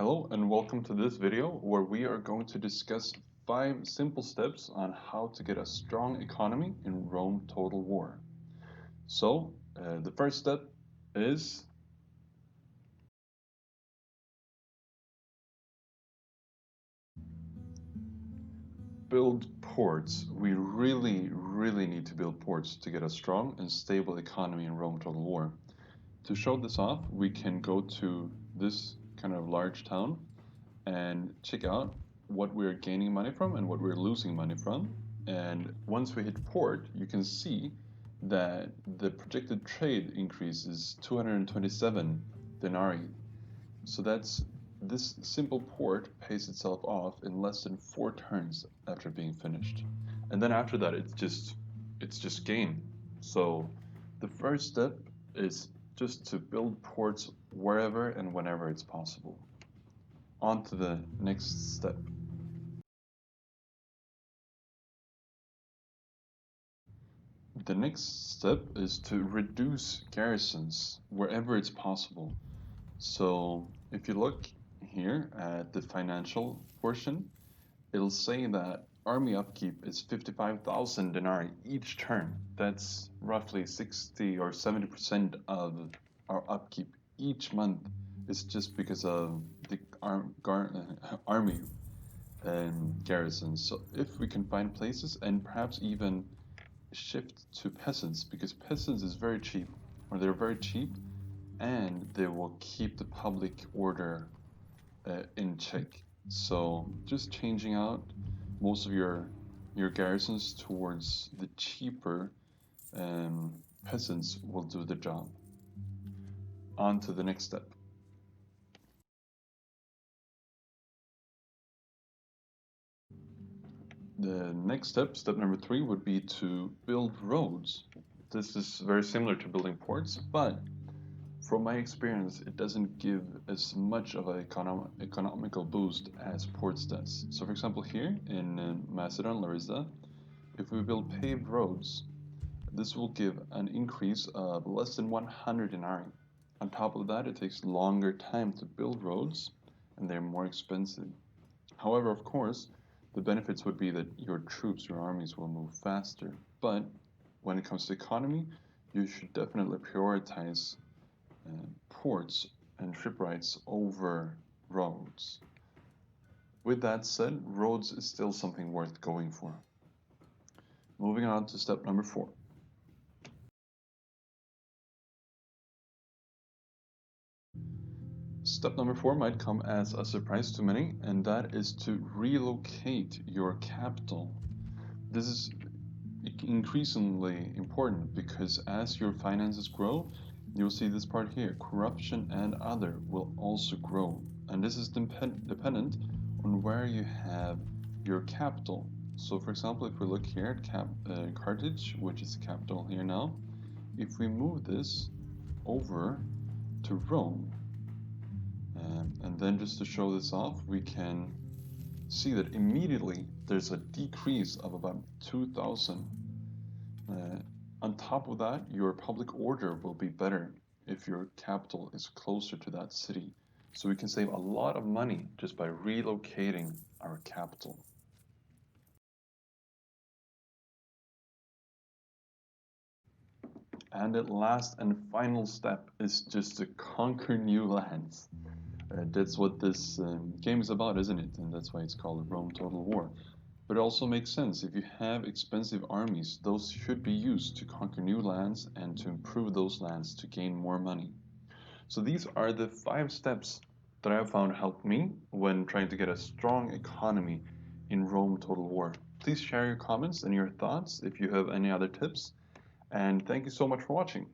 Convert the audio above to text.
Hello and welcome to this video where we are going to discuss 5 simple steps on how to get a strong economy in Rome Total War. So, the first step is build ports. We really need to build ports to get a strong and stable economy in Rome Total War. To show this off, we can go to this kind of large town and check out what we're gaining money from and what we're losing money from. And once we hit port, you can see that the projected trade increase is 227 denarii. So this simple port pays itself off in less than 4 turns after being finished. And then after that, it's just gain. So the first step is just to build ports wherever and whenever it's possible. On to the next step. The next step is to reduce garrisons wherever it's possible. So if you look here at the financial portion, it'll say that army upkeep is 55,000 denarii each turn. That's roughly 60 or 70% of our upkeep each month is just because of the army garrisons. So if we can find places and perhaps even shift to peasants, because peasants is very cheap, or they're very cheap, and they will keep the public order in check. So just changing out most of your garrisons towards the cheaper peasants will do the job. On to the next step. The next step, step number 3, would be to build roads. This is very similar to building ports, but from my experience, it doesn't give as much of an economical boost as ports does. So for example, here in Macedon, Larissa, if we build paved roads, this will give an increase of less than 100 denarii. On top of that, it takes longer time to build roads, and they're more expensive. However, of course, the benefits would be that your troops, your armies will move faster. But when it comes to economy, you should definitely prioritize ports and shipwrights over roads. With that said, roads is still something worth going for. Moving on to step number 4. Step number 4 might come as a surprise to many, and that is to relocate your capital. This is increasingly important because as your finances grow, you'll see this part here, corruption and other will also grow. And this is dependent on where you have your capital. So for example, if we look here at Carthage, which is the capital here now, if we move this over to Rome, and then just to show this off, we can see that immediately there's a decrease of about 2,000. On top of that, your public order will be better if your capital is closer to that city. So we can save a lot of money just by relocating our capital. And the last and final step is just to conquer new lands. That's what this game is about, isn't it? And that's why it's called Rome Total War. But it also makes sense. If you have expensive armies, those should be used to conquer new lands and to improve those lands to gain more money. So these are the 5 steps that I found helped me when trying to get a strong economy in Rome Total War. Please share your comments and your thoughts if you have any other tips. And thank you so much for watching.